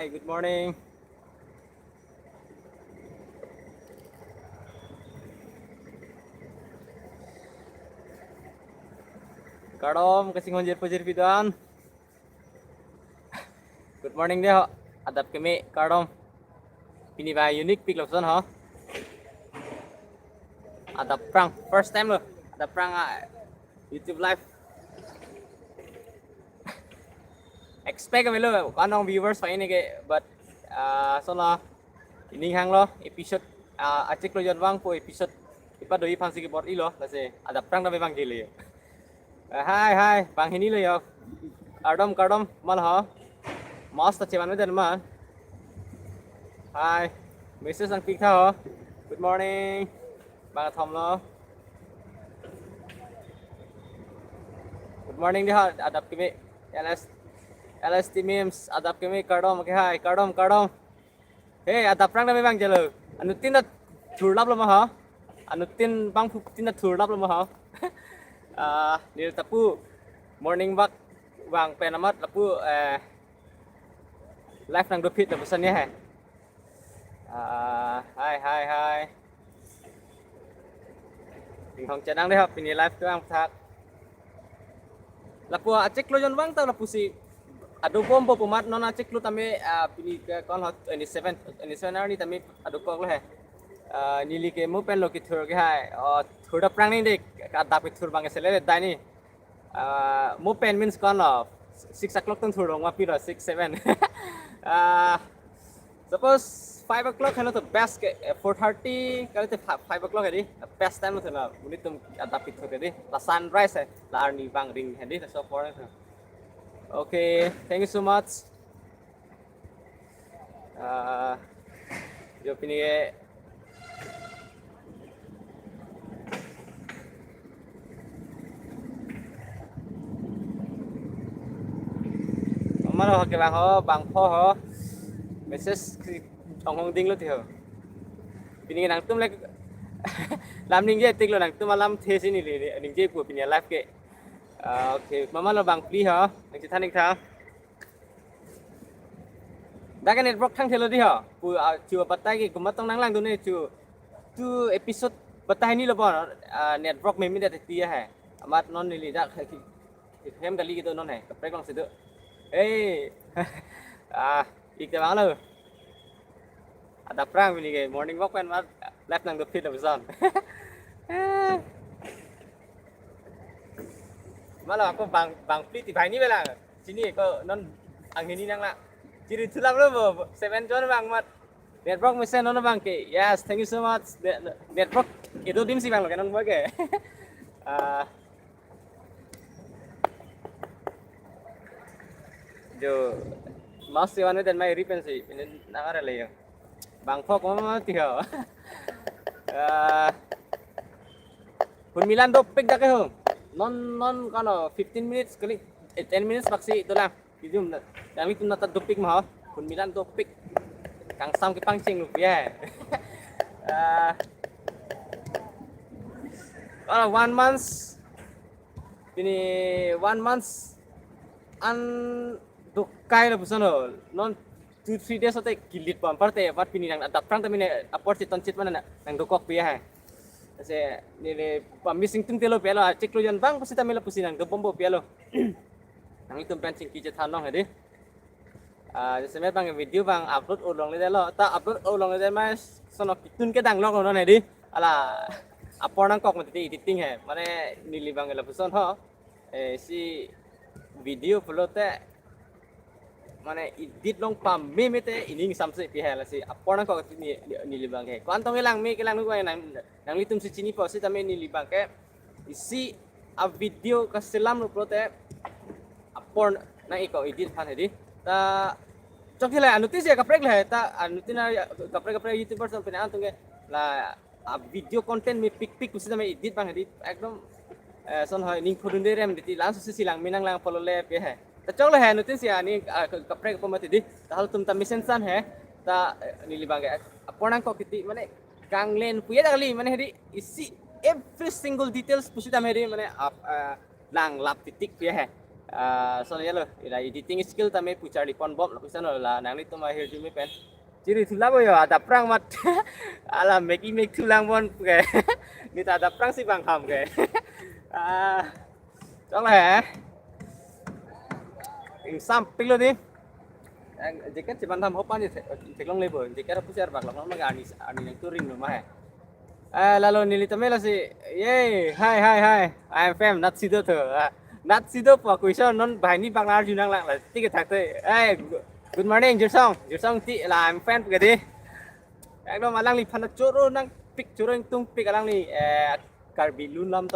Hi, good morning. Karom, kasing honjer pajir pidan. Good morning deh, ho. Adap kami, karom. Pini ba unique pick lopson, ho. Adap prang, first time lo. Adap prang YouTube live. Expect kami lo, kanong viewers pa ini ke, but so lo, ini hang lo, episode, acik lo bang po episode. Ipa doi pang sige bot ilo, kasi adap prang na bang dili. Hai, pang hini lo yo. Karom, mal ho. Mast अच्छे बन में man. Hi, Mrs. Ang Pika ho. Good morning. Bang Thom lo. Good morning đi ha. Adap kami LST memes adap kami kadom ke hai kadom. Hey, adap rang na bang jalo. Anutin na thurlap lo ma ha. Anutin bang tin na thurlap lo ma ha. Nil tapu morning walk bang penamat tapu live nang dopit na pesan ya hai. Hai. Tình hong chả đang đấy học, pini live cái thạc. Lapu acek lo jon bang tau lapu si adu pompo pumat non acek lo tame pini kon hot 27 hour ni tame adu kok lo hai. Nili ke mu pen lo ki thur ke hai. Thur da prang ni dek ada ki thur bang sele dai ni. Mu pen means kon lo 6 o'clock tong thur dong ma pi 6-7. Suppose 5 o'clock है ना तो best के 4:30 कल तो 5 o'clock है दी best time तो ना मुझे तुम आता पिट होते दी ला sunrise है ला अर्नी बांग रिंग है दी तो so far है okay thank you so much जो पिनी ये हमारा हो के बांग हो message ông hong ding lo thì ho pini nang tum like làm ning je tik lo nang tum malam the sini li ning je pu pini live ke okay mama lo bang pli ha nang than ning tha da cái network thang thelo di ha pu chu patai ki kumat tong nang lang tu ne tu episode patai ni lo bon network me mi da ti hai amat non ni li da ki hem kali gitu non hai kapre kong situ hey ik ta bang lo ada perang ini kayak morning walk kan mat left nang dopit of zone malah aku bang pli ti ni bela sini ko non ang ini nang la ciri tulang lo 7 jon bang mat network mesen non bang ke yes thank you so much network itu dim sih bang lo kan non ke jo mas si wanu dan mai ripen sih ini nang ada le bang phok mo ti ho kun milan dopik dak ho non kano 15 minutes kali 10 minutes paksi itu lah kijum yang itu nata dopik mah kun milan dopik kang sam ki pangcing rupiah kalau 1 month ini 1 month an dukai lah pesan ho non 2-3 days atau gilit pun parte wat pini nang adap prang tapi ne aport si ton chit mana nang dokok pia hai se ni pa missing tung telo pelo cek lo jan bang pasti tamela pusi nang dobombo pelo nang itu pencing ki jethan long hedi se me bang video bang upload ulong le lo ta upload ulong le mas sono kitun ke dang long non hedi ala apor nang kok mati editing hai mane nili bang la puson ho si video upload te mana edit long pam me mete ini samse pi hala si apona ko ni libang ke kwantong elang me kelang ko nang litum si chini po si tame ni libang ke isi a video ka selam no prote apon na iko edit phan hedi ta chokila anuti se kaprek la ta anutina kapre youtuber sam pina antunge la a video content me pic kusi tame edit bang hedi ekdom son hoy ning phudun de rem diti lang susi silang minang lang follow le pe hai चलो है नुतिन से आनी कपड़े को मत दी ताहल तुम ता mission सन है ता नीली बांगे अपना को किती माने कांगलेन पुया दगली माने हेडी इसी every single details पुसी ता मेरी माने आप lang lap titik puya है soalnya lo ila editing skill tame pucar di pon bom lapisan lo la nang ni to mahir jumi pen ciri thula boyo ada perang mat ala make thulang bon ke ni ta ada perang si bang ham ke chong là samping lo ni jaket si ban tham hopan ni thek long lebor jaket pucar bak long ma ani yang touring lo mah lalu nilita mela si ye hai I am fam not sido to not sido po question non bài ni bang lar junang lang la ti ke thak te good morning jirsong ti la I'm fan ke di ekdom alang li phan choro nang pik choro tung pik alang li karbi lun lam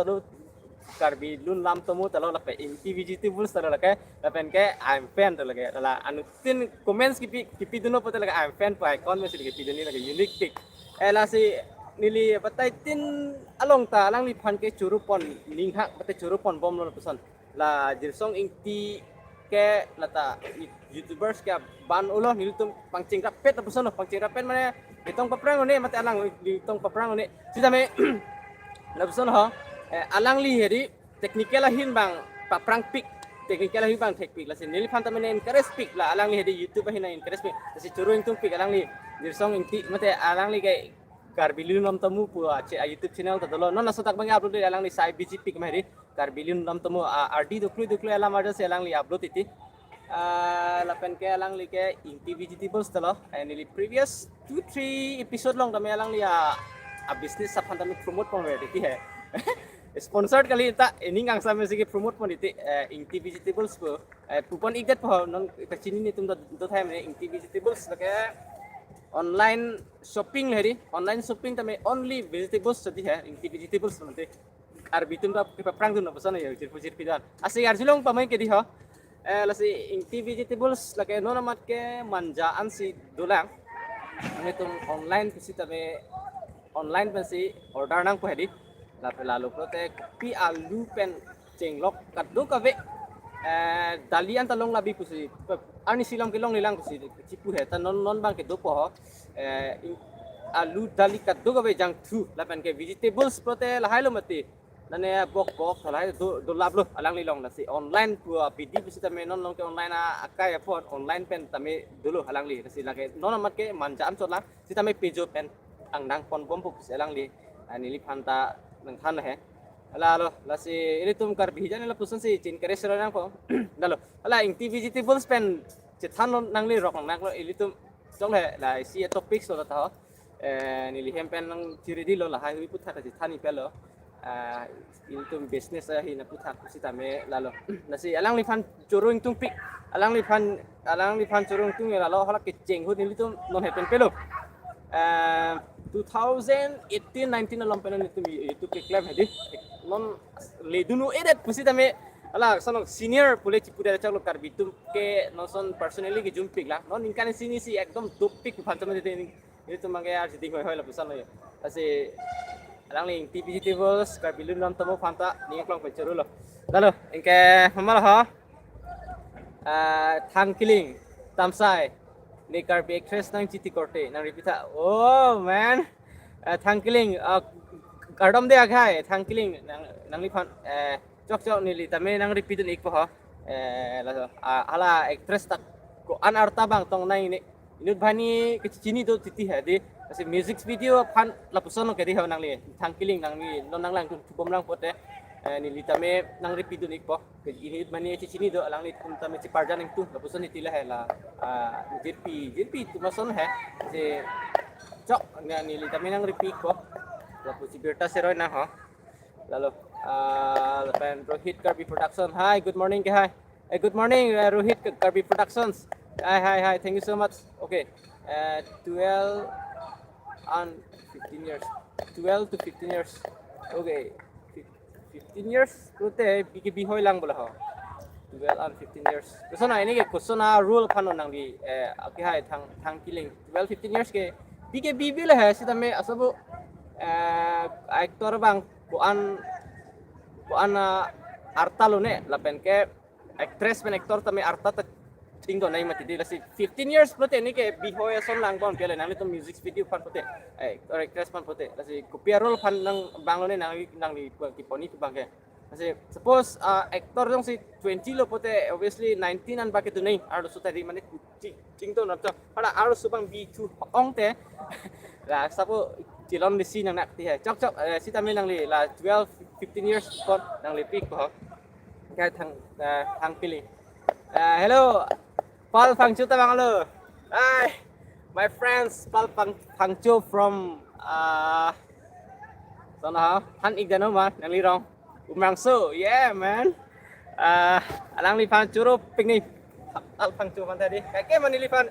to mu talo la pe inti vegetables talo la ke la pen ke I'm fan to la ke la anu tin comments ki duno po talo I'm fan pa kon me si ki duni la ke unique pik la si nili batai tin along ta alang li phan ke churu pon ning hak batai churu pon bom lo pesan la jirsong inti ke lata youtubers ke ban ulo nilitum pangcing rapet pesan pangcing rapet mana ditong paprang ni mate alang ditong paprang ni sida me la pesan ha alang li heri technical hin bang paprang pik technical hin bang tek pik la sin nili phan ta men encourage pik la alang li heri youtube hin encourage pik si churu intung pik alang li jirsong inti mate alang li ke Karbilun nam tamu pu YouTube channel ta dolo non nasotak bang upload alang ni sai BGP kemari Karbilun nam tamu RD duklu alam ada selang li upload iti lapen ke alang li ke inti vegetables talo and li previous 2-3 episode long kami alang li a business sa pandemic promote pon iti hai sponsored kali ta ini ngang sa mesigi promote pon iti inti vegetables pu pupon ikat po non kachini ni tum do thai me inti vegetables lake online shopping hari online shopping tame only vegetables jadi hai inti vegetables nanti ar bitun da ke perang tu na pesan ya cirpujir pidan asik ar silong pamai ke di ha lasi inti vegetables lake non amat ke manjaan si dulang ane tum online pisi tame online pasi order nang ko hari lalu prote pi alu pen cenglok kaddo kabe dalian talong labi pusi ani silam ke long nilang pusi cipu he ta non bang ke dopo alu dali kaddo gabe jang thu lapan ke vegetables prote lahai lo mati nane bok lahai do lablo alang lilong nasi online pu pd pusi tame non ke online akai apot online pen tame dulu alang li nasi lage non amat ke manjaan chot lang si tame pejo pen ang pon bom pu alang li ani li phanta nang than he Lalo, lasi ini tum kar bijan la pusun si chin kare sero nang po. Lalo, ala inti vegetables pen cethan nang li rok nang lo ini tum jong le la si topic so ta ni li hem pen nang ciri di lo la hai wi putha ta cethan ni pelo. Ini tum business hi na putha si tame lalo. Lasi alang li fan churung tung pik. Alang li fan churung tung la lo hala ke cheng hu ni tum non he pen pelo. 2018-19 alam penan itu ke club hadi non leduno edet pusi tame ala sono senior pule cipuda chaklo karbitum ke non son personally ke jumpik la non inkan sini si ekdom topik phantam de itu mangge ar sidi hoi la pusan lo ase alang ling tv vegetables karbilun nam tamo phanta ni klong pecheru lo lalu engke hamal ha thangkiling tamsai ni karbi actress nang citi korte nang ripita oh man thangkiling kardom de agai thangkiling nang liphan chok ni li tame nang repeat ni ko ha ala actress tak ko an arta bang tong nai ni inut bhani ke chini do titi ha de ase music video phan lapuson ke di ha nang li thangkiling nang ni non nang lang bom lang pote ni li tame nang repeat ni ko ke inut bhani ke chini do alang li tum tame ci parjan ning tu lapuson ni tila la JP tu mason hai se chok ni li tame nang repeat ko lapu si Berta Seroy na ha lalu lapan Rohit Karbi Production hi good morning ke hi good morning Rohit Karbi Productions hi thank you so much okay 12 and 15 years 12 to 15 years okay 15 years rote BKB hoy lang bola ha 12 and 15 years so na ini ke question na rule phano nang di okay hi thang killing 12 15 years ke BKB bil hai sita me asabu aktor bang buan arta lo ne lapen ke actress pen aktor tame arta ta tinggo nai mati di lasi 15 years prote ni ke bihoy son lang bon kele nang to music video fan prote actress fan prote lasi kopia role fan nang bang lo ne nang li ki poni tu bang ke Kasi suppose actor dong si 20 lo pote obviously 19 an bakit tunay aro so tadi mane ching to na to para aro subang B2 ong te la sapo tilon di si nang nakti hai chok chok si tamil nang li la 12 15 years kon nang li pik ko kaya thang pili hello Paul Phangchu ta bang lo hi my friends Paul Phangchu from sana han igano ma nang li rong Umrangso, yeah man. Alang lipan churo picnic. Alpang chuman tadi. Kayak mana lipan?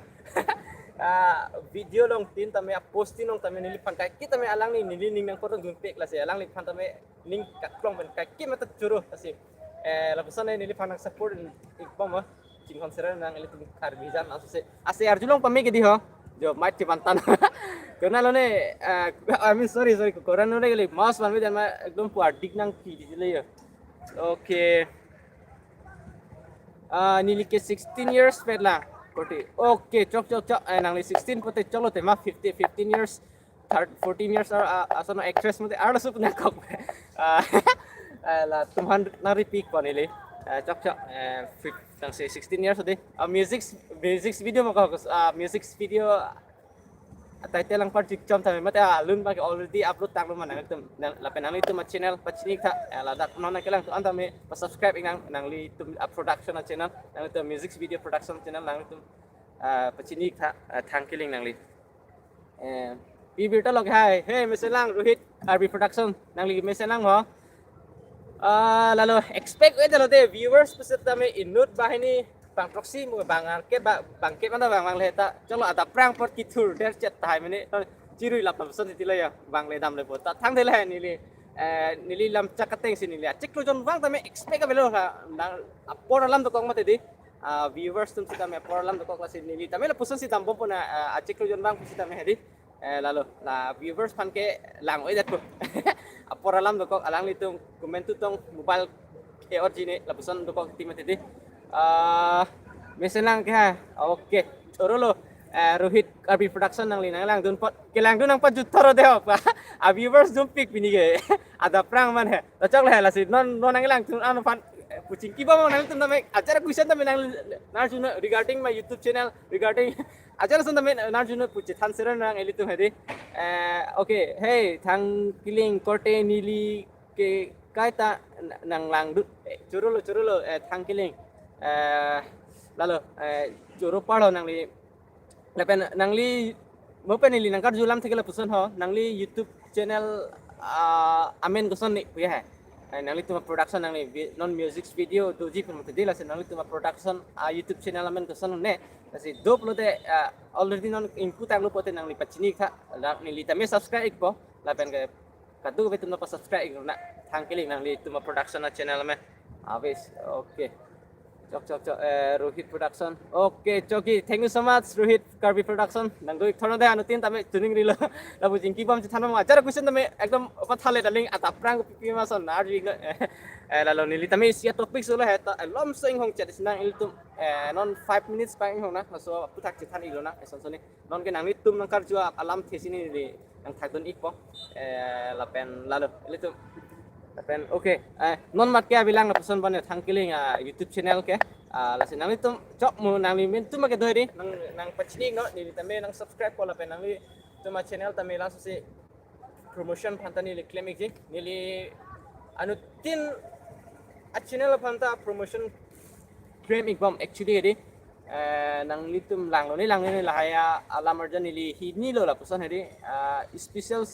Video long tin tame postin long tame nilipan kayak kita me alang ni nilining nang potong gumpik lah sih. Alang lipan tame link kaklong ben kayak mata churo kasi. Lapisan ni nilipan nang support ikbom ah. Cing konseran nang itu karbizan langsung sih. Ase arjulong pamik di ho. Jo might cipantan. Karena lo ne, I mean sorry koran lo ne mouse man dan ekdom puar dik nang ki di ya. Okay. Nili ke 16 years pet lang. Koti. Okay, chok. Nang 16 pote cholo te ma 15 years 14 years aso na actress mo te arlo sup na kok. La 200 na repeat pa nili. Chok. Nang 16 years ode. Music video mo ko music video title lang part jikchom tame mate alun ba already upload tang man nang lapen nang itu ma channel pachinik tha la dak non kelang to anta me subscribe nang li tum production channel nang itu music video production channel nang itu pachinik tha thang killing nang li bibirta log hai hey meselang Rohit RB production nang li meselang ho lalo expect we dalo de viewers pusit tame inut bahini bang proxy mo bang arket bangket mana bang leta chalo ada prang pot kitur der chat tai mane chirui lap son ti ya bang le dam le pot thang de le nili lam chakateng sin nili chik lo jon bang tame expect ka belo nang apor lam to kong mate di viewers tum sita me apor lam to kong sin nili tame la puson si dam bom na chik lo jon bang pusita me hedi lalo la viewers pan ke lang oi dat ko apor lam to kong alang litung comment tu tong mobile ke origine la puson to kong timate di mesenang kah oke choro lo Rohit RB production nang linang lang dun pot kelang dun nang pa jutoro deo pa viewers dun pick pinige ada prang man he tachok la si non nang lang tun anu pan pucing kiba mo nang tun na acara question ta nang juna regarding my YouTube channel regarding acara sun ta nang juna puchi than seran nang eli tu hedi okay hey thang killing korte nili ke kaita nang lang du choro lo thang killing lalu juru paro nangli lepen nangli mo penili nangkar julam thekela puson ho nangli YouTube channel amen goson ni puya hai nangli tuma production nangli non music video doji pun mate dila se nangli tuma production YouTube channel amen goson ne kasi dop lo de already non input ang lo pote nangli pachini kha nangli tame subscribe po lepen ke kadu be tuma pa subscribe na thangkeling nangli tuma production channel amen abis okay Chok Rohit production. Okay, Choki. Thank you so much Rohit Karbi production. Nanggo thono de anutin tame tuning rilo. Labu jingki bam chana ma acara question tame ekdom pathale daling ataprang pipi ma son narji lalo nili tame sia topic solo heta lom sing hong chat sinang iltum non 5 minutes pa hong na so putak chithan ilo na son soni non ke nang litum nang karjua alam thesini ni nang thadon ikpo lapen lalo ilitum Tapi okay, non mat kaya bilang na person bane thangkiling YouTube channel ke lasin nang itu cok mo nang limin tu make dohri nang pachning no ni tame nang subscribe ko lapen nang li tu ma channel tame langsung si promotion phantani li claim ik nili anu tin channel phanta promotion claim ik bom actually di nang litum lang lo ni lahaya alamarjan nili hidni lo la person hedi special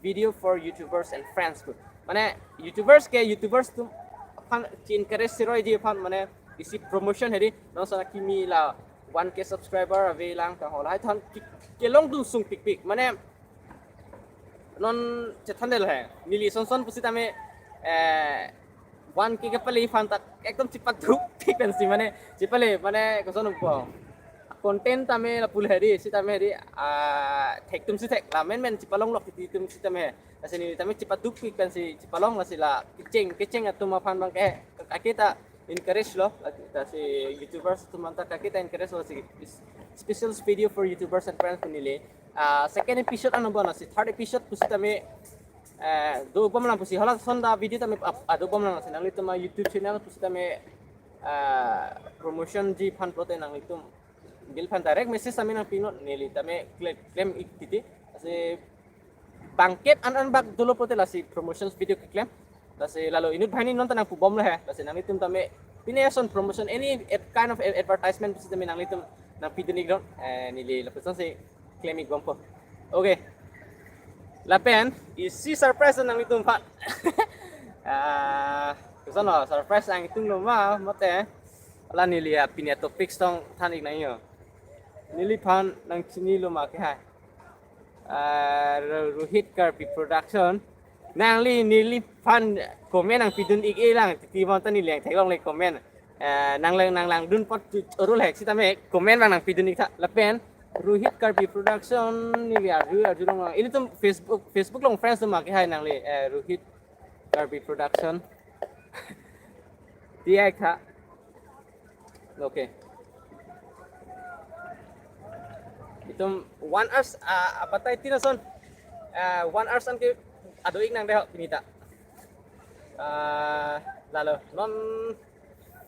video for YouTubers and friends Mane YouTubers tuh fan encourage siroi di fan mane isi promotion heri non sana kimi la 1k subscriber ave lang ka hola thon kelong du sung pik mane non chethandel hai nili son pusi tame 1k ke pali fan tak ekdom cipat du pik pensi mane cipale mane koson upo content tame la pul heri si tame heri thek tum si thek la men cipalong lok ti tum si tame asini tame cipat du pik pensi cipalong la sila keceng atau mafan bang kita encourage lo kita si YouTubers tu manta kita encourage lo si special video for YouTubers and friends nili second episode ano ba na si third episode pusi tame do bom lang pusi hala sonda video tame ado bom lang senang itu ma YouTube channel pusi tame promotion ji fan prote nang itu bil fan direct message tame nang pinot nili tame claim ikiti ase bangket an bak dulu prote lasi promotions video claim lasi lalu inut bhani non tanang pu bom lah lasi nang itu tame pineson promotion any kind of advertisement pusi tame nang itu nang video ni gron nili lapusan se claim ik bom po okay lapen isi surprise nang itu pak kesono surprise ang itu lama mate ala nili pinia topik tong tanik nang yo nili pan nang sini lama ke hai Rohit Karpi production nang nili pan komen nang pidun ik lang ti mon tan nili ang thaiong le komen nang lang dun pot urul hek sita me komen nang pidun ik lapen Rohit Karpi production nili arju long ini tuh Facebook long friends tuh make hai nang le Rohit Karpi production dia kha okay itu 1 hours apa tay tinason 1 hours an ke adoik nang deh pinita lalu non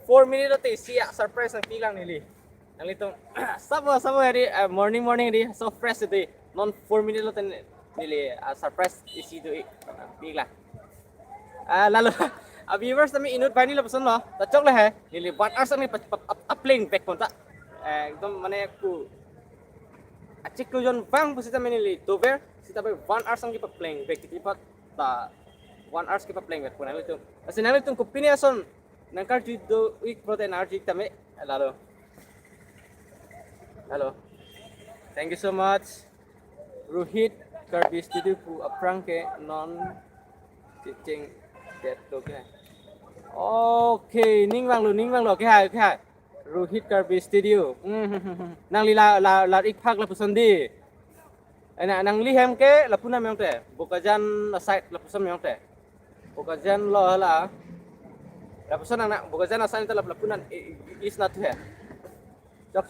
4 minute te siya surprise ang pilang nili ang litong sabo hari morning di so fresh today non 4 minute lo ten nili surprise isi do pigla lalu viewers tami inut bani lo pesan lo tacok lah hai nili 1 hours ang uploading back konta ekdom mane ku acik lujon bang pusi tami nili dover sita be 1 hours ang kipa playing back tipat ta 1 hours kipa playing back punang itu asin nang itu kupini ason nangkar ju do week protein arjik tami lalu Halo, thank you so much, Rohit Karpi Studio pu aprang ke non teaching that okay. Okay, ning bang lo ke hai Rohit Karpi Studio. Nang li la ik phak la pusan di. Nang li hem ke la puna meong te. Bokajan site la pusan meong te. Bokajan lo hala. La pusan nang bokajan asan te la punan is not here. Chok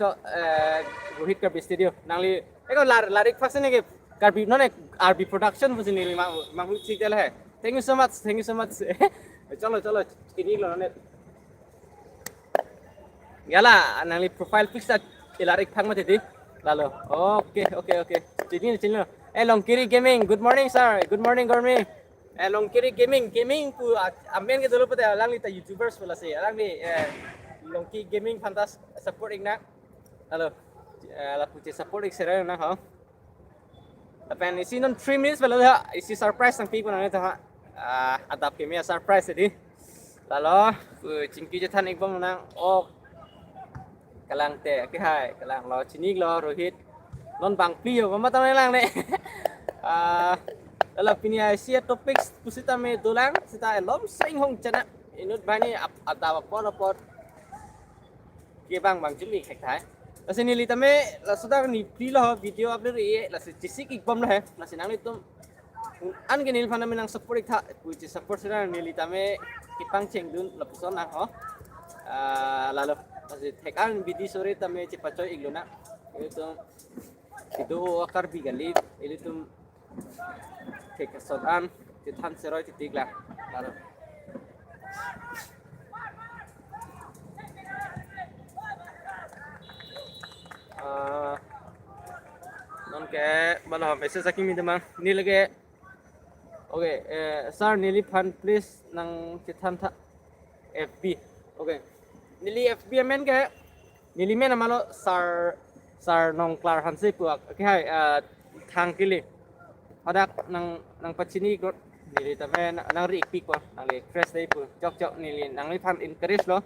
Rohit Karpi Studio nangli eko larik fasen ke Karpi none RB production pusin ni mang chik dela hai thank you so much chalo ini lo none gala nangli profile picture larik phang mate di lalu okay jadi chino Longkiri Gaming good morning sir good morning Gormi Longkiri Gaming pu amen ke dulu pate langli ta YouTubers pula se langli Longkiri Gaming fantas support igna halo la puji support ik sera na ha apan isi non 3 minutes belo ha isi surprise sang people na ta adap ke mia surprise di lalo chingki jathan ekbom na kalang te ke hai kalang lo chinik lo Rohit non bang plio ma ta lang ne lalo pinia isi topics pusita me dolang sita lom sing hong chana inut bani adap pot ke bang jumi khek thai lasi nili tame la sudah ni pilo video upload ye lasi chisik ikbom lah lasi nang itu an ke nil phana menang support tha puji support sira nili tame kipang chengdun lapson na ho lalu lasi thekan video sore tame cipacoy igluna itu akar bigali itu thek sodan tithan seroi titigla lalu non ke bala message saking mi demang ni lage okay sir nili fan please nang chithan tha FB okay nili FB men ke nili men amalo sar nong klar hanse pu ke hai thang kili hadak nang pachini got nili tame nang ri pik ko nang le fresh dai pu jok nili nang li fan encourage lo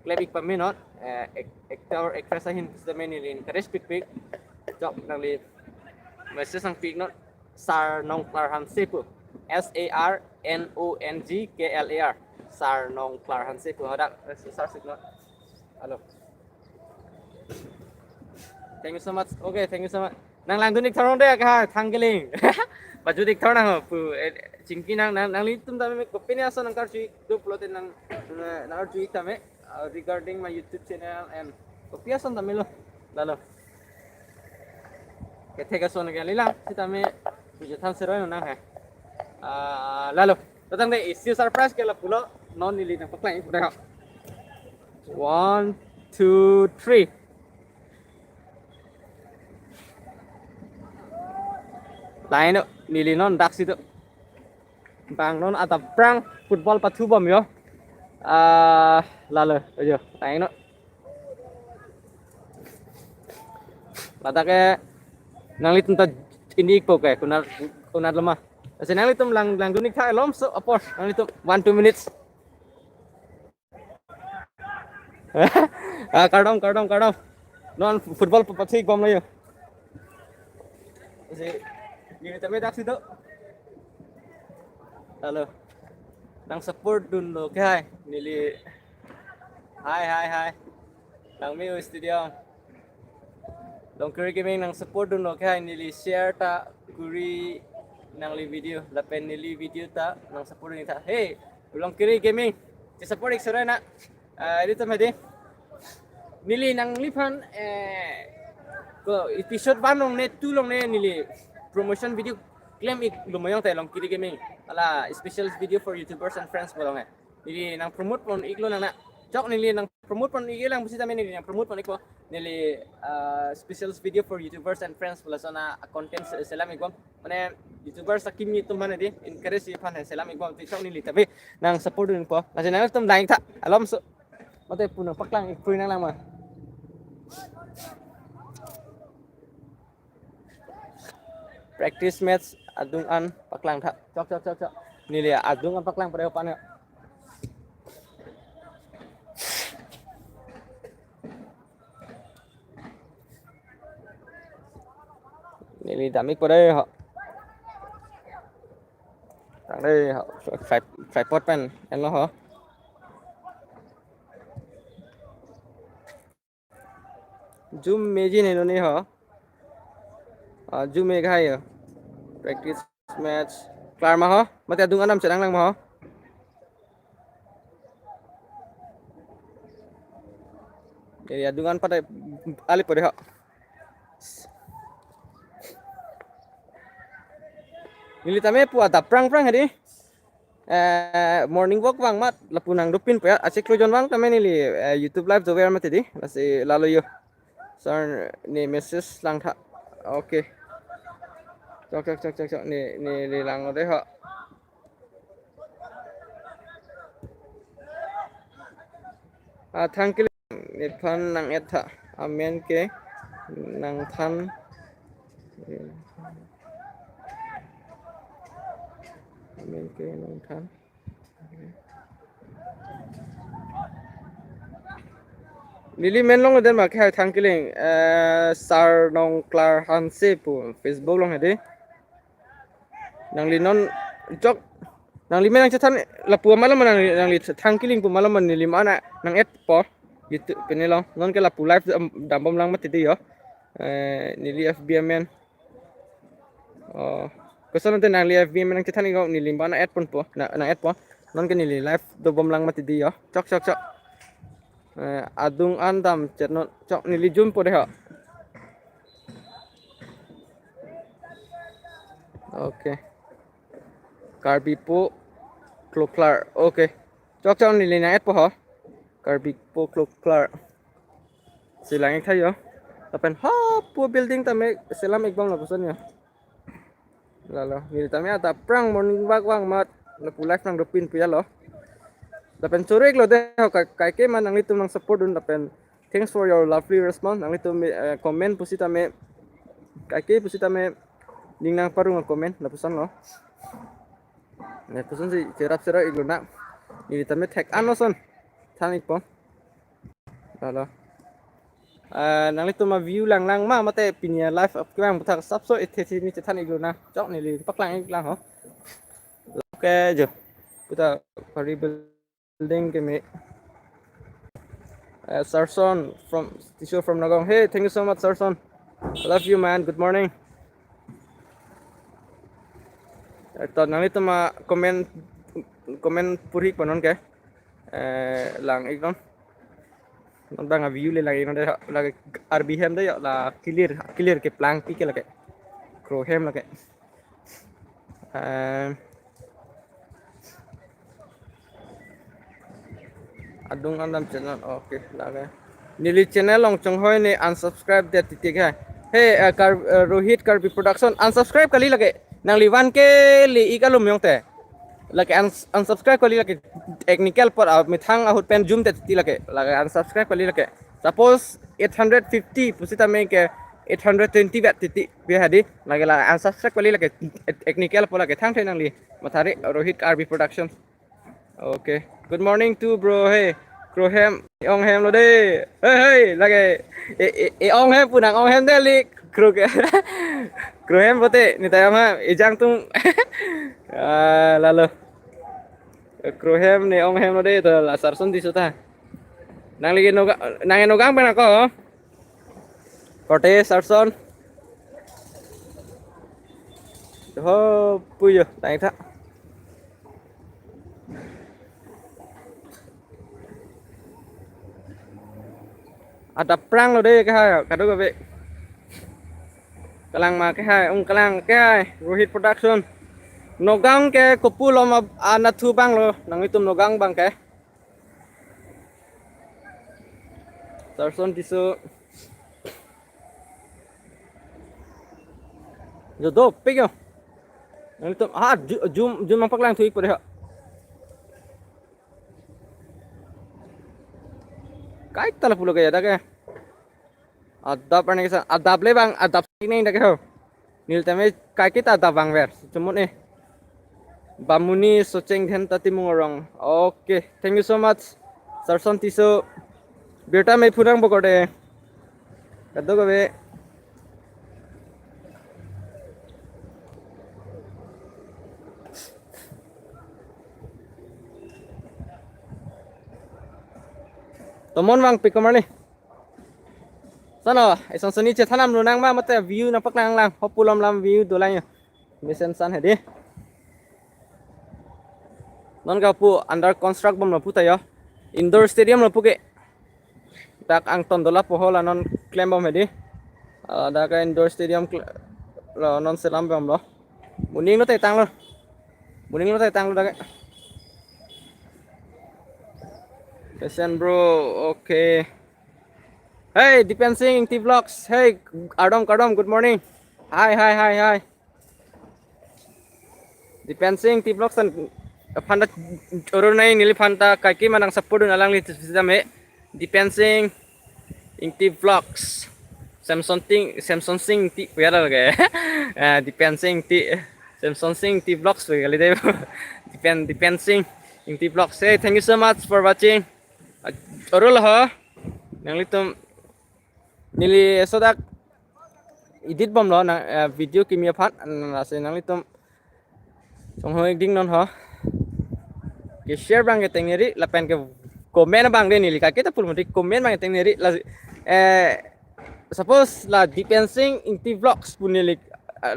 klebik paminot actress ahin tame nili encourage pik jok nang li message sang pik not sar nong klar hanse pu SARNONGKLAR sar nong klar hanse pu hadak sar signal halo thank you so much okay thank you so much nang lang dunik thorong de ka thanggeling baju dik thorna ho pu chingki nang li tum tame kopini aso nang kar chui do plote nang chui tame regarding my YouTube channel and kopi aso tame lo lalo ke thega son ge lila si tame puja than sero nang ha Lalu datang deh isi surprise kalau pulau non nili nang paklang udah kok 1 2 3 lain tuh nili non dak situ bang non atau perang football patu bom yo lalu aja lain tuh lata ke nang litum ta ini ikpo ke kunar lemah kasi nang litum lang dunik ta lom so apor nang litum 1 2 minutes kardom non football patu bom lah yo kasi gini tapi dak situ lalu nang support dun lo ke nili hai nang mi studio Long kiri gaming nang support dun lo kaya nili share ta kuri nang li video lapen nili video ta nang support ni ta hey long kiri gaming ti support ik sura na dito made nili nang lipan ko episode 1 long ne 2 long ne nili promotion video claim ik lumayong ta long kiri gaming ala special video for YouTubers and friends bolong nili nang promote pon iklo nang na Jok nili nang promote pon ilang busi tamin nili nang promote pon iko nili special video for YouTubers and friends pula sana content selam igwam mane YouTubers sakim ni tumhan di encourage fan selam igwam ti jok nili tabi nang support din po kasi nang tum daing ta alam so mate punang paklang ikpui nang lama practice match adung an paklang ta jok nili adung an paklang pada pan nili damik vào đây họ thằng đây họ phải post pen em nó hả zoom meji này nó này hả zoom mega hay à practice match kelar mah hả mati adung anam sedang lang mah hả jadi adungan pada alip pada hả nili tame pu ada prang hadi morning walk bang mat lapunang dupin pa asik lo jon bang tame nili YouTube live jo ber mat di nasi lalu yo sar ni message lang tha okay chok ni lang deh ha thank you ni phan nang et tha amen ke nang than amen ke nang than Lili men long den ma khai thang kiling sar nong klar han se pu Facebook long hede nang li non jok nang li men nang chathan la pu malam nang li thang kiling pu malam ni li mana nang et po gitu penilong non ke la pu live dam bom lang mat ti yo ni li FBMN Kosan nang li FBMN nang chathan ni li mana et pun po nang et po non ke ni li live do bom lang mat ti yo chok adung andam cerno cok nili jum po deh oke karbipo kloklar oke cok nili na et po ha karbipo kloklar silang ek thayo tapen ha po building tame selam ekbang la pusan ya lalo nili tame ata prang morning walk wang mat na pulak nang dopin puya lo Dapen sore lo deh kai ke man ang litum nang support dun dapen thanks for your lovely response ang litum comment pusita me kai ke pusita me ning nang paru ng comment na pusan lo ne pusan si cerap iglo na ini tame tag ano son thanik po lalo nang litum ma view lang ma mate pinya live up kang butak subso etheti ni thanik iglo na chok ni li paklang lang ho oke jo puta horrible building ke me Sarson from Tisho from Nagong. Hey, thank you so much Sarson. I love you man. Good morning. Ito nang ito ma comment puri panon ke lang ikon non bang view le lagi non lagi RBM de la clear ke plank pi ke lagi crohem lagi adung andam channel okay lage nili channel long chong hoi ne unsubscribe de titik hai hey Rohit Karbi production unsubscribe kali lage nang li 1k li ikalum yong te lage unsubscribe kali lage technical por mithang ahut pen zoom te ti lage unsubscribe kali lage suppose 850 pusita me ke 820 bat titik bi hadi lage unsubscribe kali lage technical por lage thang the nang li mathari Rohit Karbi production. Okay. Good morning to bro. Hey, Crohem, ong hem lo đi. Hey, hey, lagi. Ong hem punang ong hem deli. Krok. Crohem bote. Ni tayo ma. Ijang tung. Lalu. Crohem ni ong hem lo đi. To la sarson di suta. Nang lagi noga, nang nogang pa na ko. Kote sarson. Ho puyo. Tayo ta. Ada perang lo deh cái kado gabe kalang ma cái hai ông kalang cái hai Rohit production nogang cái kopu lo ma anathu bang lo nang itum nogang bang cái sarson tisu jodoh pegyo nang itum zoom mang paklang thui pore ha kai tala pulo kaya daga adap ane kesa adap le bang adap ini daga ho nil tame kai kita adap bang ver cumut nih bamuni soceng dhen tati mungorong okay thank you so much sarson tisu beta me phurang bokode kado gabe tomon bang pikamar nih sana isang suni che thanam lu nang ma mate view na pak nang lang hopulam lam view dolai mission san hedi non ga pu under construct bom pu tayo indoor stadium pu ke tak ang tondola po hola non claim bom hedi da ka indoor stadium lo non selam bom lo muning no tay tang lo da ka Listen bro, okay. Hey, Dipensing T Vlogs. Hey, Kadom, good morning. Hi. Dipensing T Vlogs and Panda Urunay Nilipanta Kaki Manang Sapudun Alang Litame. Dipensing in T Vlogs. Samsung Sing T Where Dipensing T Samsung Sing T Vlogs. Dipensing in T Vlogs. Hey, thank you so much for watching. Orul ha nang litum nili sodak edit bom lo na video kimia phat na se nang litum song hoi ding non ha ke share bang ke tengeri la pen ke comment bang de nili ka kita pul mati comment bang tengeri la suppose la Dipensing in T Vlogs pun nili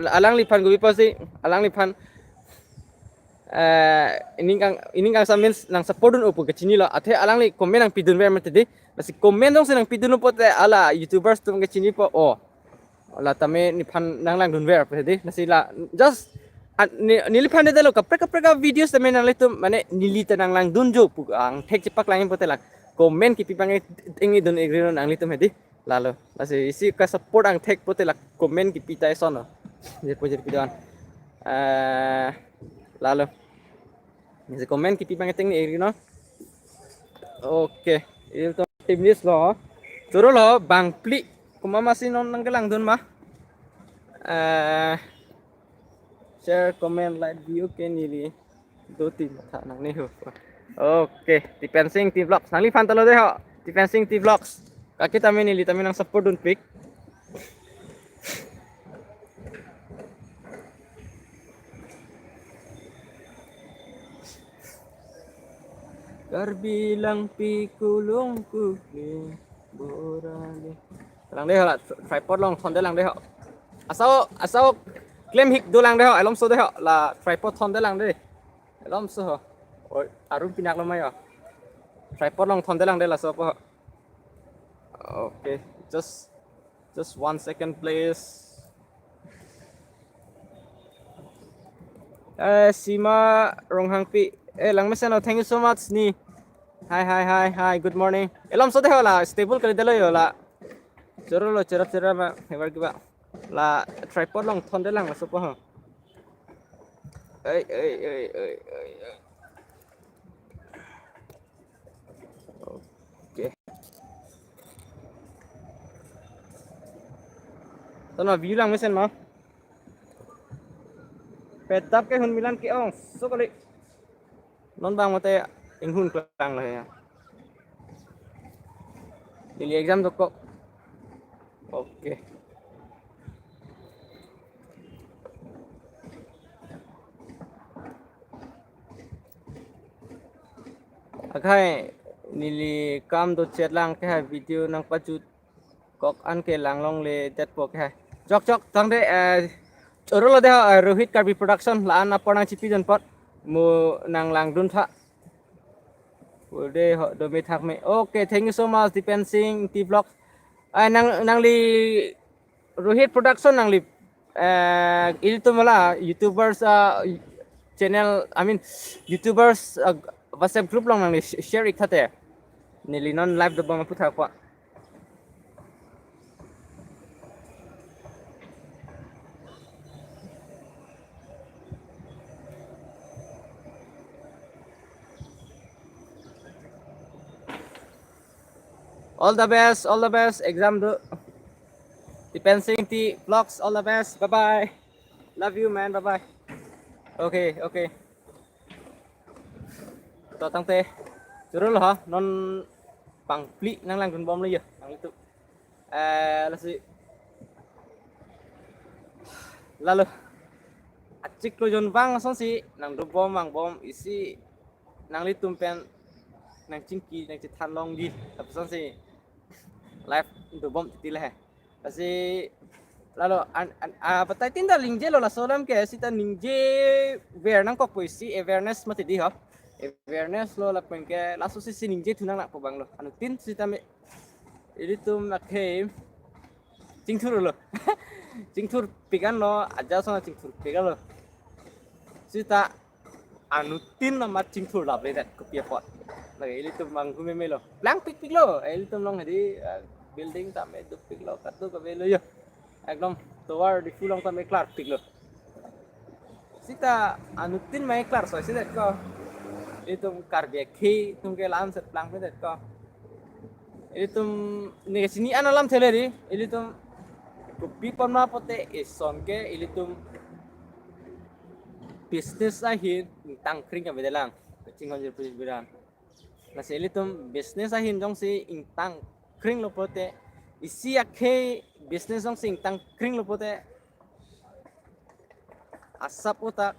alang lipan gobi pasti alang lipan ini kang samins nang sapodun upo kecini lo athe alang li komen nang pidun ver matede nasi komen dong senang pidun upo te ala youtubers tum kecini po la tame ni pan nang lang dun ver pede nasi la just nili pan de lo kapre ka videos tame nang le tum mane nili tanang lang dun jo pu ang thek cipak lang po te la komen ki pipang tingi dun agree nang li tum hedi lalo nasi isi ka support ang thek po te la komen ki pitai sono je po je pidan lalo Nisi komen kipi pangeting ni iri no. Oke, itu tim nis lo. Turo lo bang pli kuma masih non nanggelang dun mah. Share, comment, like view ken ini. Do tim mata nang ni ho. Oke, Dipensing T Vlogs. Nang li fan talo deh ho. Dipensing T Vlogs. Kaki tamin nili tamin nang support dun pick. Terbilang pikulungku borale. Lang deh lah tripod long thon deh lang deh. Asau claim hik do lang deh alom so deh la tripod thon deh lang deh. Alom so. Oi arun pinak lo mai tripod long thon deh lang deh la so po. Okay, just 1 second please. Sima Ronghang Pi. Lang mesen thank you so much ni. Hi, good morning. Elam so deho la stable kali dalo yo la. Choro lo cerap ma hebar kiba. La tripod long thon de lang la so po ha. Ei. Okay. Tana view lang mesen ma. Petap ke hun milan ki ong so kali. Non bang mate ing hun klang la ya. Dili exam to ko. Okay. Akai nili kam do chat lang ke video nang pachut kok an ke lang long le chat po ke. Chok tang de choro lo de Rohit Karbi production la an apana chipi jon pot mu nang lang dun tha. Ude ho do me thak me. Okay, thank you so much Dipensing T vlog. Nang li Rohit production nang li itu mala YouTubers channel I mean YouTubers WhatsApp group long nang li share ik thate. Nili non live do bama putha kwa. All the best. Exam do. Dipensing T vlogs, all the best. Bye bye. Love you man. Bye bye. Okay. To tang te. Churu lo ha. Non pang pli nang lang dun bom lo ya. Nang itu. Lasi. Lalu. Acik lo jon bang son si nang du bom mang bom isi nang li tumpen nang cingki nang citan long di. Tapi son si live du bom titile he. Kasi lalu patay tinda lingje lo la solam ke sita ningje ver nang ko puisi awareness mati di ha awareness lo la pen ke la so si ningje tunang nak po bang lo anu tin sita me ini tum nak he cingtur lo cingtur pigan lo aja so cingtur pigan lo sita anu tin na mat cingtur la be dat ko pia pot lagi ini tum mang kume me lo lang pik lo ini tum long hedi building tame du pik lo katu ka be lo yo একদম তোয়ার ডিফুলং তো মে ক্লার পিগলো সিতা Anutin মে ক্লার সয় সিদে কো ইতুম কারবে খি তুমকে লাম সেট প্লাং পে দেট কো ইতুম নেগেসিনি আনালাম থেলেরি ইলিতুম কুপি পমা পতে ইসনকে ইলিতুম business ahin tangkring ka bedelang cingon jer pris biran na selitum business ahin jong si intang kring lo pote isi akhe business jong si intang kring lo pote asap otak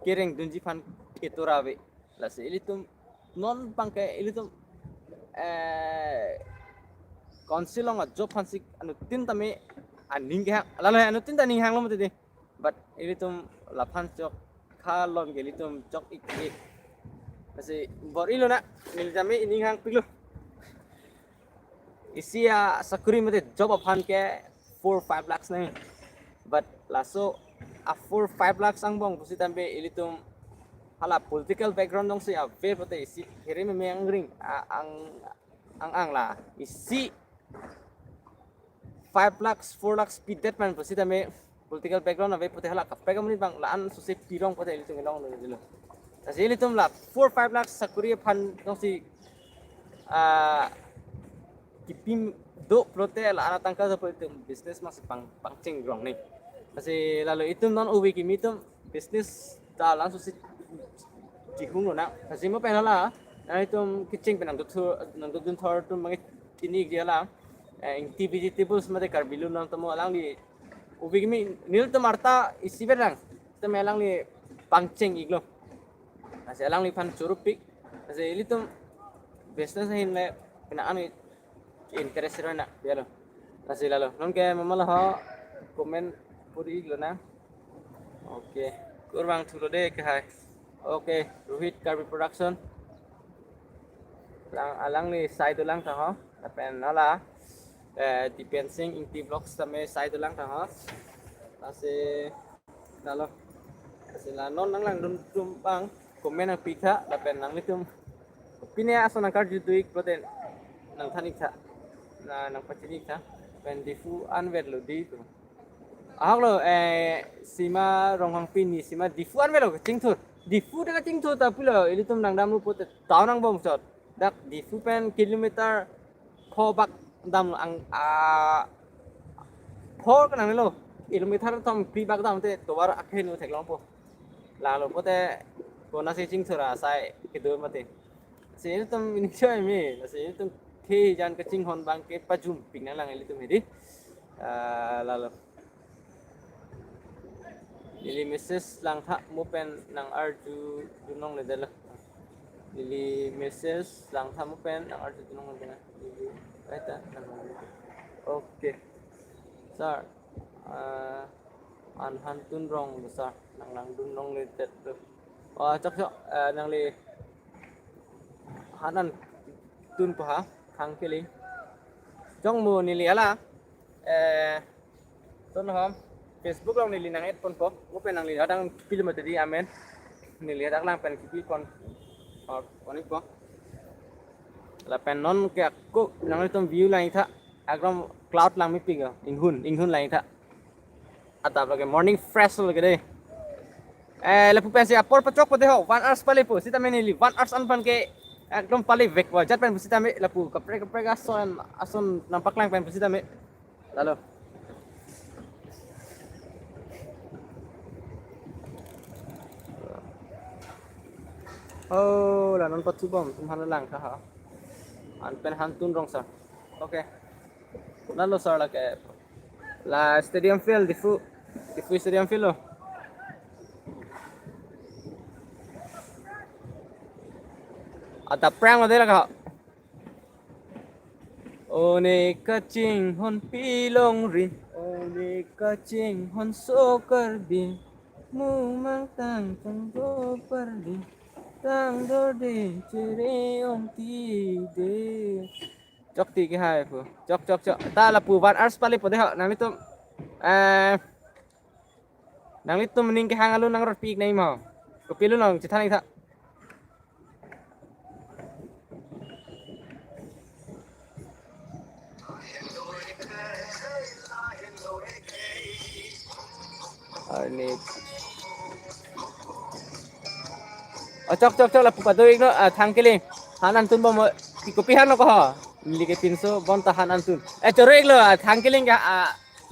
kereng dunji fan iturabe la selitum non pangke ilitum konsilong a job fansik anu tin tame aning ha lalo anu tin taning hang lo mate but ilitum lapan cok kalon gelitum cok ik masih bor ilo na niljame ining hang piglo isia sakuri mate job apan ke 4-5 lakhs na but laso a 4-5 lakhs ang bong pusi tambe ilitum hala political background dong si a ver pate isi here me ang ring ang la isi 5 lakhs 4 lakhs pidet man pusi tambe political background na putih halak kapag kami bang laan susi pirong putih ilitong ilong lo dilo. Kasi ilitong la 4-5 lakhs sa Korea pan nung si kipim do prote laan tangka sa putih business mas pangcing grong ni. Kasi lalo itum non uwi kimi itum business dalan susi jihung lo na. Kasi mo penala na itum kitching penang dutun thor tum mga tinig dia lang. Yung vegetables mate karbilum lang tamo lang di ubi gimi nil to marta isi berang to melang ni pangceng iglo nasi alang ni pan curupik nasi ili to business hin le kena anu interest rona bialo nasi lalo non ke mamala ha komen puri iglo na oke kurbang thulo de ke hai oke Rohit Karbi production lang alang ni side lang ta ha tapen nala Dipensing inti vlogs tame side lang ta ha kasi lalo kasi la non nang lang dum bang komen ang pita tapen nang litum Pini aso nang karju tuik protein nang thanik tha nang pachinik tha pen difu anvet lo di tu. Ahok lo sima ronghang pini sima difu anvet lo chingthur. Difu da chingthur ta pulo ilitum nang dam lu put taw nang bom shot. Dak difu pen kilometer khobak dam ang phor kan lo kilometer tom pri bak dam te tobar akhe nu thek long po. La lo pote kona se chingthur a sai kidur mate. Sini tum ini coy me, sini tum ke jan kecing hon bang ke pajum ping lang ini tum ini, lalu ini Mrs. lang thak mupen nang arju dunong ledela, ini Mrs. lang thak mupen nang arju dunong ledela, ini baita, oke, sir, an hantun rong besar, nang dunong ledela, cok cok, nang li hanan tun pa khang kili trong mùa nili ala ton hom Facebook long nili nang et pon pok mo pen nang li dang kilometer di amen nili dak lang pen kipi kon kon ipo la pen non ke ko nang tom view lang tha akram cloud lang mi ping in hun lang tha ata bage morning fresh lo gede la pu pen se apor pachok pa de ho 1 hours pale po sita menili 1 hours an pan ke ekdom pali vek wajat pen pusita me lapu kapre ason nampak lang pen pusita me lalu oh lanon patubom tumhan lang ka ha an pen hantun rong sir okay lalu sir la ke la stadium field difu stadium field lo ada prank lo dela ka one kaching hon pilong rin one kaching hon sokar din mu mang tang do pardi tang do de chere om ti de chok ti ke hai pu chok ta la pu van ars pali po de ha nang litum mening ke hangalu nang rot pik nai mo ko pilu nang chithanai tha ini cok la pupado igno thang kili hanan tun bom kopihan lo ko li ke 300 bon ta hanan tun choro iglo thang kili ga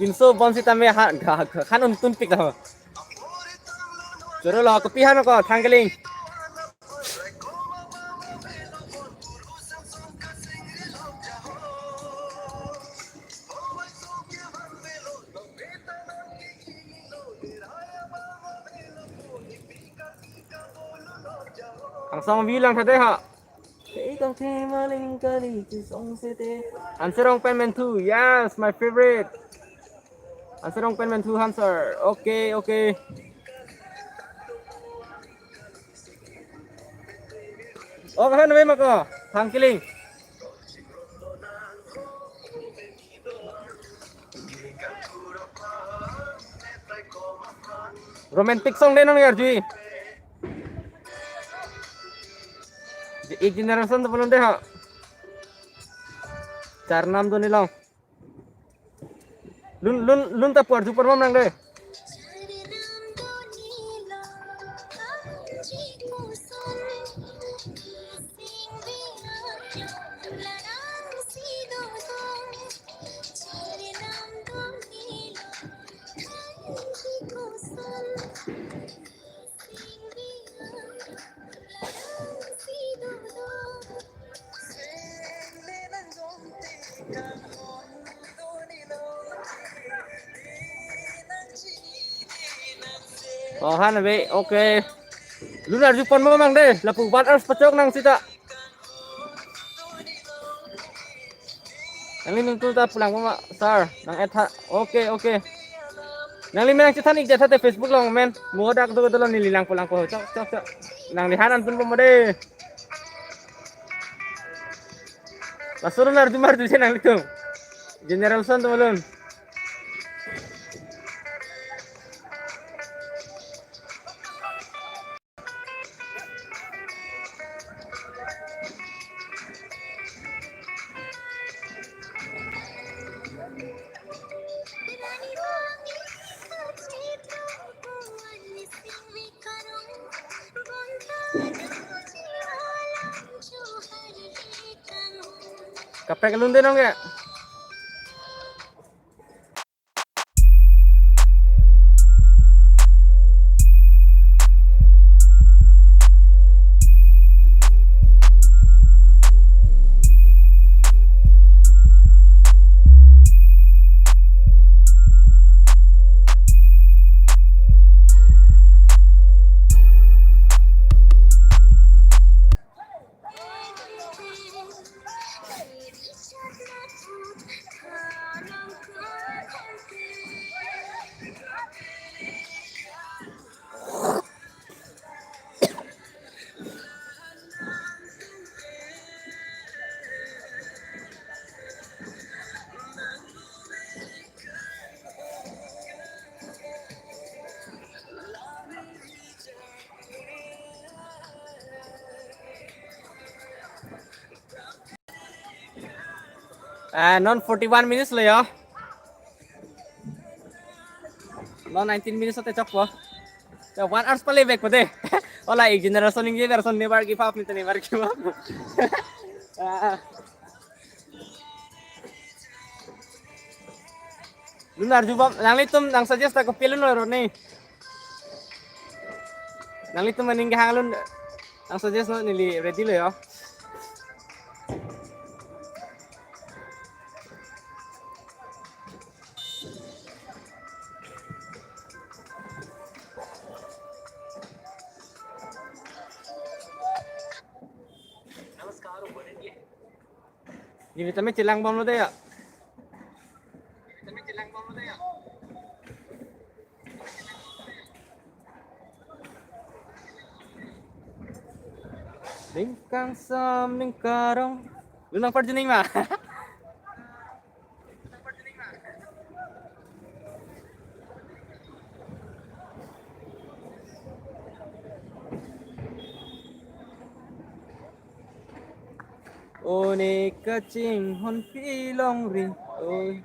300 bon sita me hanan tun pik ho choro lo kopihan ko thang kili ang song view lang thade ha Ikang maling kali song sete Anserong penman 2 yes my favorite Anserong penman 2 Hanser okay oh kan nabe mako thangkiling romantic song din yaar ji एक generation तो बोलते हैं 4 नाम तो नहीं लाऊं Lun तब पढ़ सुपर मम नंगे oh han be okay lunar jupon mo mang de lapu ban ars pacok nang sita nang ning tu ta pulang ma sar nang etha okay nang limang cithan ik jatha te Facebook long men modak tu tu ni lilang pulang ko cok nang lihanan pun mo de pasur nar dumar tu nang litu general son tu malun Kapre kalun din nong ya. Non 41 minutes lah ya. Non 19 minutes te chok po. 1 hours playback po de. Wala ek generation ning generation never give up nito never give up. Lunar jubam nang litum nang suggest ako pilon lo ron nang litum maning hangalun nang suggest no nili ready lo ya. Gini tami cilang bom lo deh ya. Lingkang sam lingkarong. Lu nang perjening mah. One kacing hon pilong ring oi.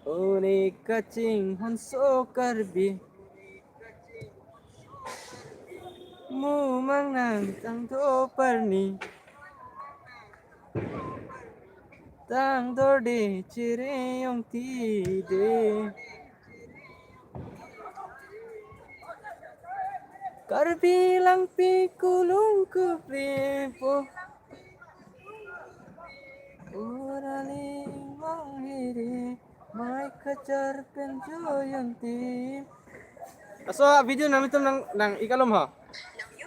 One kacing hon sokar bi. Mu mang nang tang to perni. Tang dorde cire yong ti de. Kar bilang pikulung ku prepo Oraling manghiri May kacar penjoyanti. So video namin ito ng ikalom ha.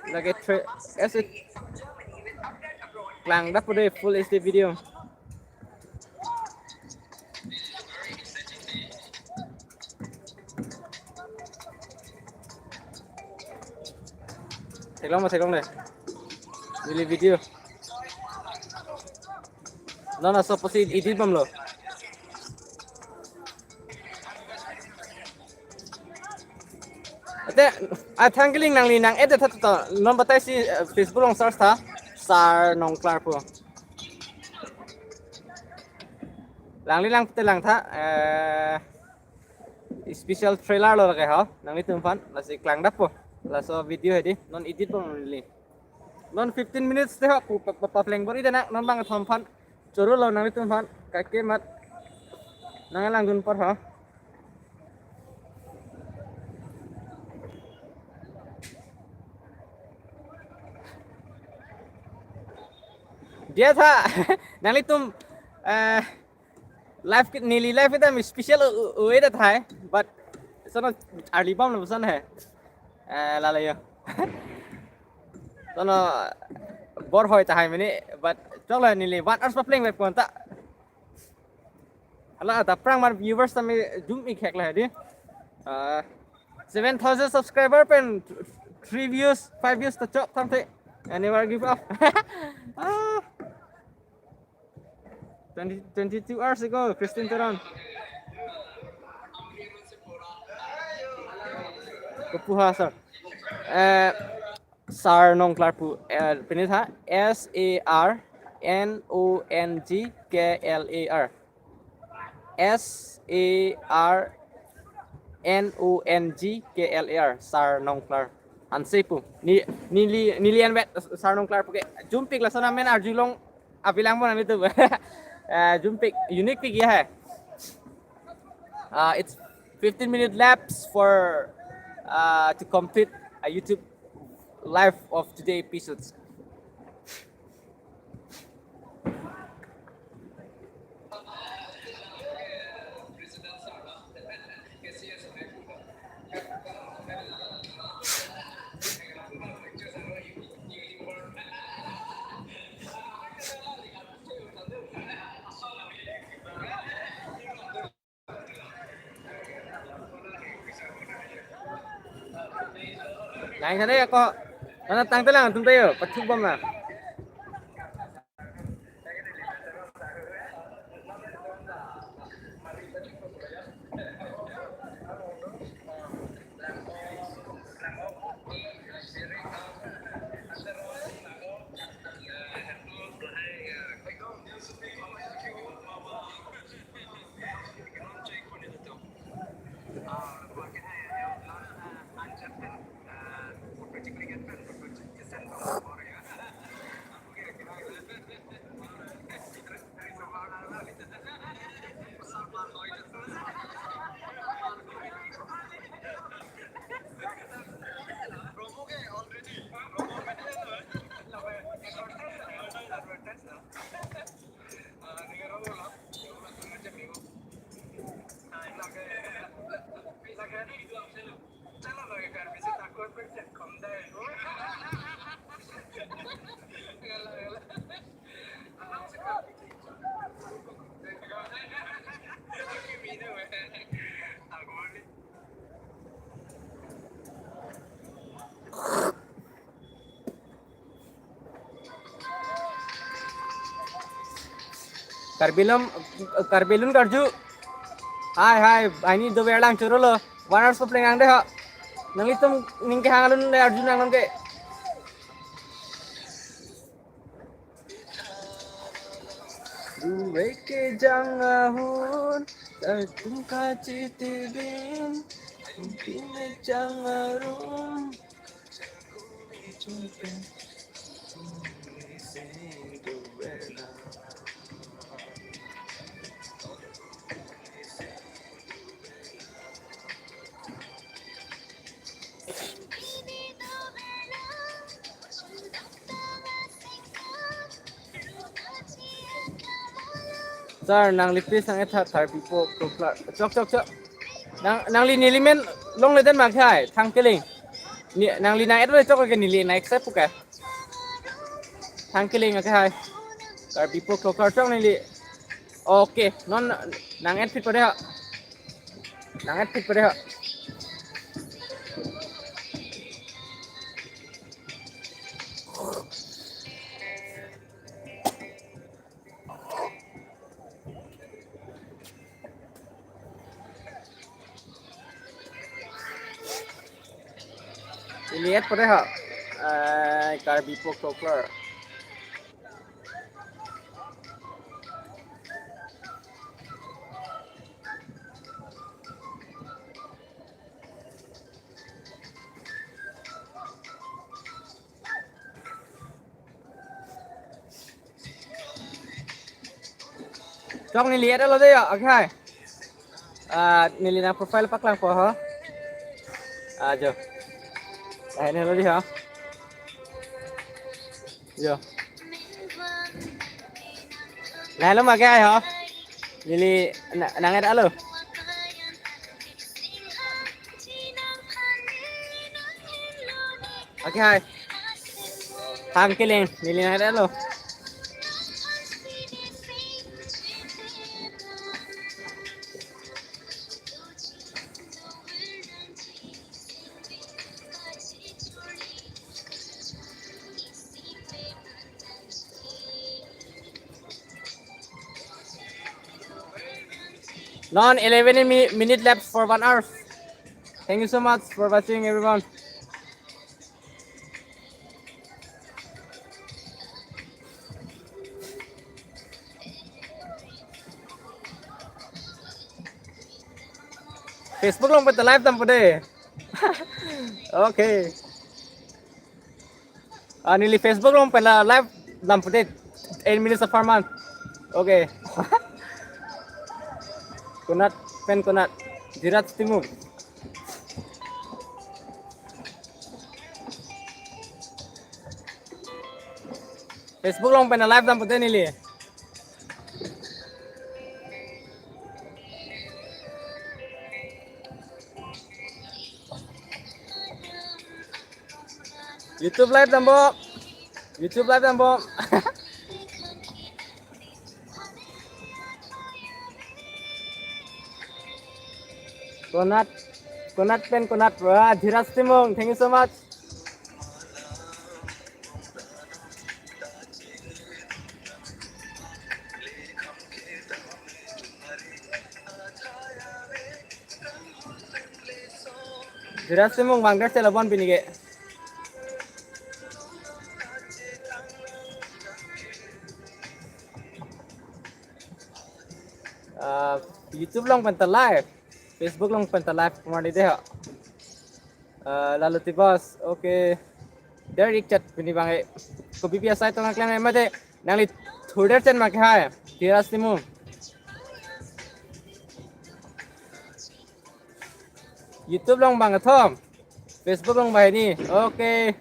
Lagi as it klang dah po full HD video. Teglong deh. Pilih video. Nah, so pasti edit bam lo. Ate, tanggiling nang linang edit to. Non batay si Facebook long search ta. Sar nong klar po. Lang lilang pete lang ta. Special trailer lo lagi ha. Nang itu fan. Lasi klang dap po. Laso video hedi. Non edit po nili. Non 15 minutes deh po papapling bori deh nak. Non bang fan. Curu lo nang itu fan. Kaki mat. Nang langgun por ha. Dia था नाली तुम life नीली life इधर special वे था है but सनो early बम लोग सन है लाला यो सनो बोर होय था है मैंने बट चलो नीली 1 hours पर प्लेइंग वेब कौन था अल्लाह ता प्रांग मार व्यूअर्स तमे जूम एक हैक ला है दी 7,000 subscriber pen 3 views 5 views तो चौक थम थे I never give up. 22 hours ago, Christine Teron. Kepuha sir. Sar nong klar pu. Pinit ha. SARNONGKLAR. SARNONGKLAR. Sar nong klar. Anse po. Nilian bet sarnong klar po ke jumpik la sana men arjulong bilang mo namin ito. Zoom pic, unique pic ya. It's 15-minute laps for to complete a YouTube live of today episodes. Lain sana ya kok. Mana tang lang tum tayo, patubam na. Karbelun karju. Hai, ini do belang curolo. 1 hour playing ang deh. Nang itum ningke hangalun le Arjun nang ke. Duwe ke jangahun, tum kaci tibin, pine jangarum. Sir, nang lipis ang eta thar pipo koklar. Chok. Nang linilimen long leden mag hai, thang keling. Ni nang lina et le chok ke nili na accept puka. Thang keling ak hai. Thar pipo koklar chok nili. Okay, non nang et fit pade ha. Nang et fit pade ha. Lihat pada ha, Karbipo Kokler. Chok ni lihat lo deh ya, okay. Nilai profile pak lang po ha. Jo. Ini lo deh ha. Jo. Nah lo makai ha. Nili nangat alo. Okay. Tham keling, nili nangat alo. Non 11-minute laps for 1 hour. Thank you so much for watching everyone. Facebook long pata live tampo deh. Okay. Nili Facebook long pala live tampo deh. 8 minutes per month. Okay. Konat pen konat. Jirat stimu. Facebook long pen live tam putih nili. YouTube live tam bo. YouTube live tam bo. Konat pen konat. Wah, jirat stimu. Thank you so much. Jirat stimu banggar telepon pinike. YouTube long pen live. Facebook long pen live kemarin deh. Lalu tibas, okay. Dari chat pini bangai. Kopi biasa itu ngaklang emang deh. Nangli thuder chen mak hai. Tiras timu. YouTube long bang atom. Facebook long bay ni. Okay.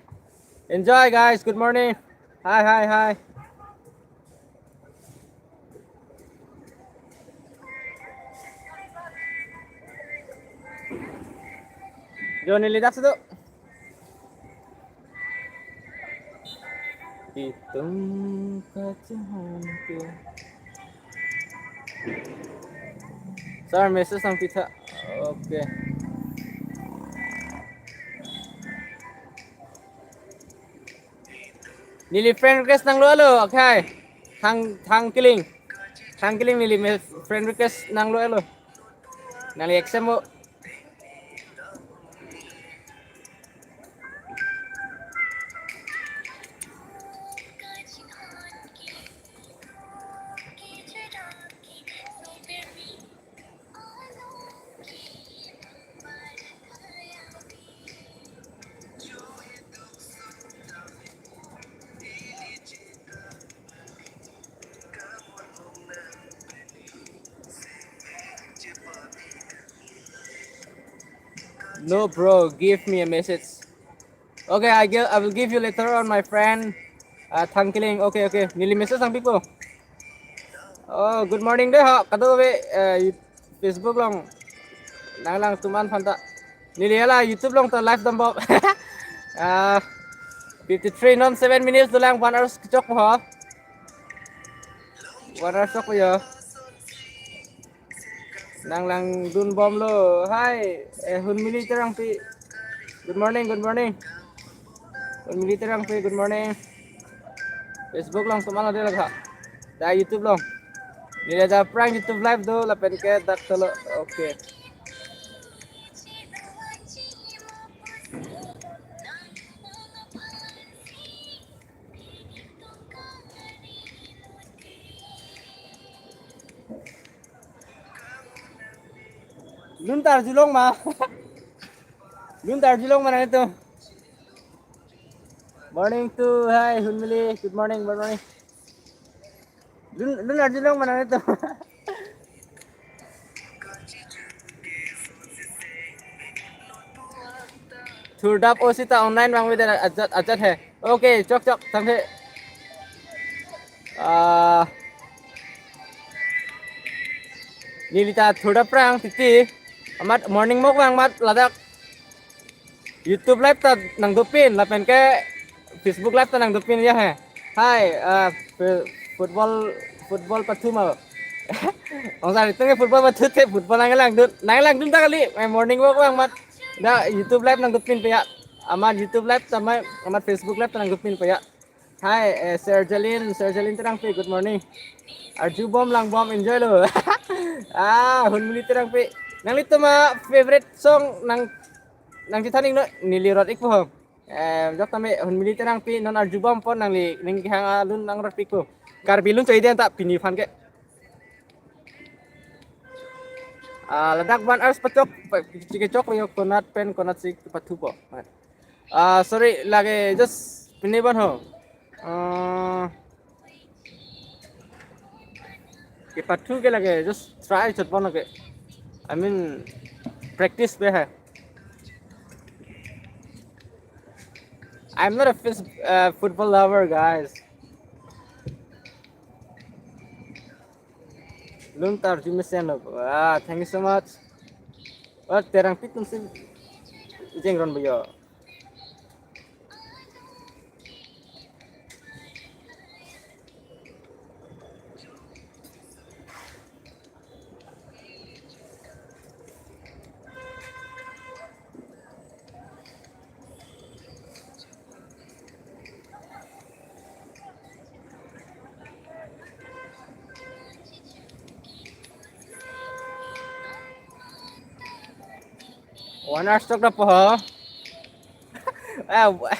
Enjoy guys. Good morning. Hi. Johnny lidak situ. Hitung kacahanku. Sorry, message sang pizza. Okay. Nili friend request nang lo, okay. Thang killing nili friend request nang lo. Nali exam mo. No bro, give me a message. Okay, I will give you later on my friend. Thang killing. Okay. Nili message sang people. Oh, good morning deh ha. Kado be Facebook long. Nang lang tuman phanta. Nili ala YouTube long ta live dambo. 53 non 7 minutes dulang 1 hour chok ho. 1 hour chok yo. Nang lang dun bom lo. Hi, hun mili terang pi. Good morning. Hun mili terang pi. Good morning. Facebook long tuman ada lagha. Da YouTube long. Nila da prank YouTube live do lapen ke dak tolo. Okay. Lun Darjulong mana itu? Morning to hi Hunmili. Good morning. Lun Darjulong mana itu? Thurdap osita online bang with ajat hai. Okay, chok sampai nilita thurdap prang titi amat morning mok bang mat ladak YouTube live ta nang dupin lapen ke Facebook live ta nang dupin ya hai. Hai football patuma. Ông sao itu football patut te football nang lang dun ta kali morning walk bang mat da YouTube live nang dupin pe ya. Amat YouTube live sama amat Facebook live ta nang dupin pe ya. Hai Serjalin terang pe good morning. Arju bom lang bom enjoy lo. Hunmili terang pe. Nang lito ma favorite song nang citaning no nilirot ik po. Jok tame Hunmili terang pe non Arju bom pon nang li ning hang alun nang rot piko. Karbilun coy dia tak pinifan ke. Ledak ban ars pacok cikecok yo konat si patu po. Sorry lagi just piniban ho. cái part 2 cái là cái just try chụp bọn nó cái I mean practice về hè. I'm not a football lover, guys. Lung tar cuma sen thank you so much. Terang pitung sih jeng ron bayo. One hour stock na po ha.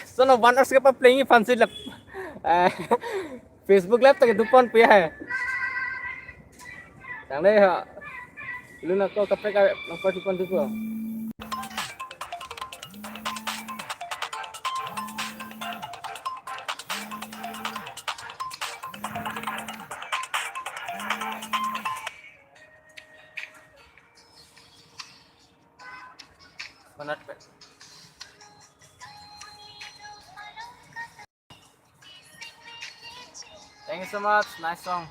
So no 1 hour ka pa playing fancy lap. Facebook live tak dupon po ya. Tang đây ha. Lu nak ko kapre ka nak pa dupon dupo. Manat pa. Thank you so much. Nice song.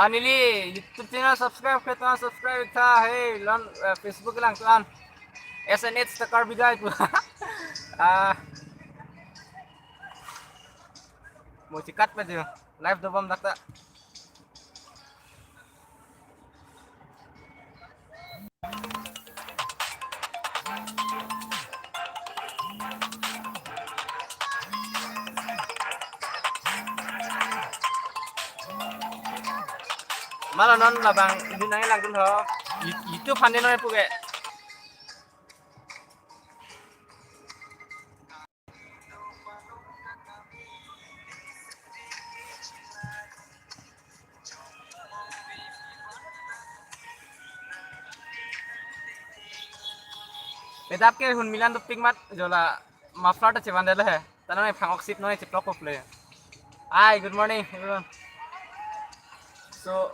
Nili YouTube channel subscribe kita subscribe ta hey lon Facebook lang tuan SNH the car bigay po. Mau sikat pa dia live do bam dakta. Malah non labang ini nang lang dun ho. YouTube hande no puge. Bedap ke hun milan to ping mat jola mafla ta cheban dele he. Tanai phang oxip noi chiplok ko play. Hi, good morning everyone. So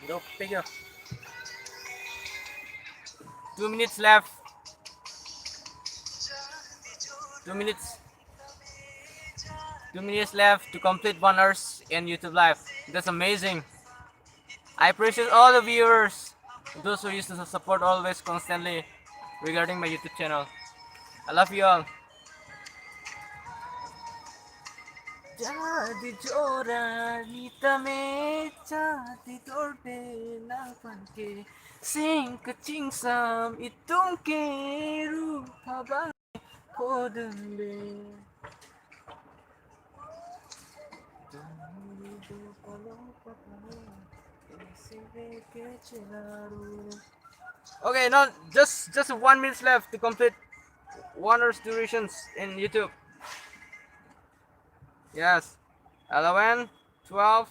go pick up. 2 minutes left. 2 minutes. 2 minutes left to complete 1 hour in YouTube live. That's amazing. I appreciate all the viewers, those who used to support always constantly regarding my YouTube channel. I love you all. Jadi joran hitame jati torte lapan ke sing kecing sam itung ke rupa bang kodembe. Okay, now just 1 minute left to complete 1 hour's durations in YouTube. Yes, 11, 12,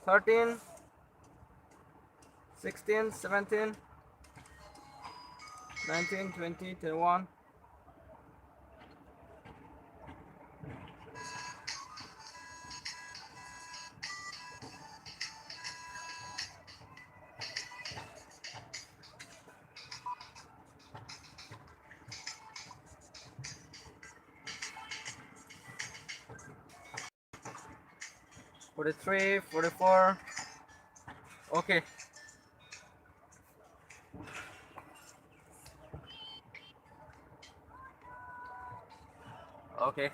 13, 16, 17, 19, 20, 21. 43, 44. Okay. Okay.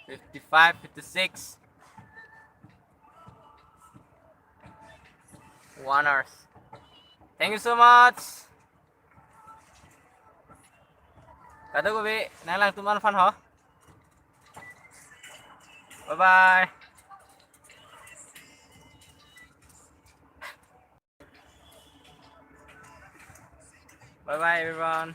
55, 56. 1 hour. Thank you so much. Kata ko be, nang lang tuman fan ho. Bye bye. Bye bye everyone.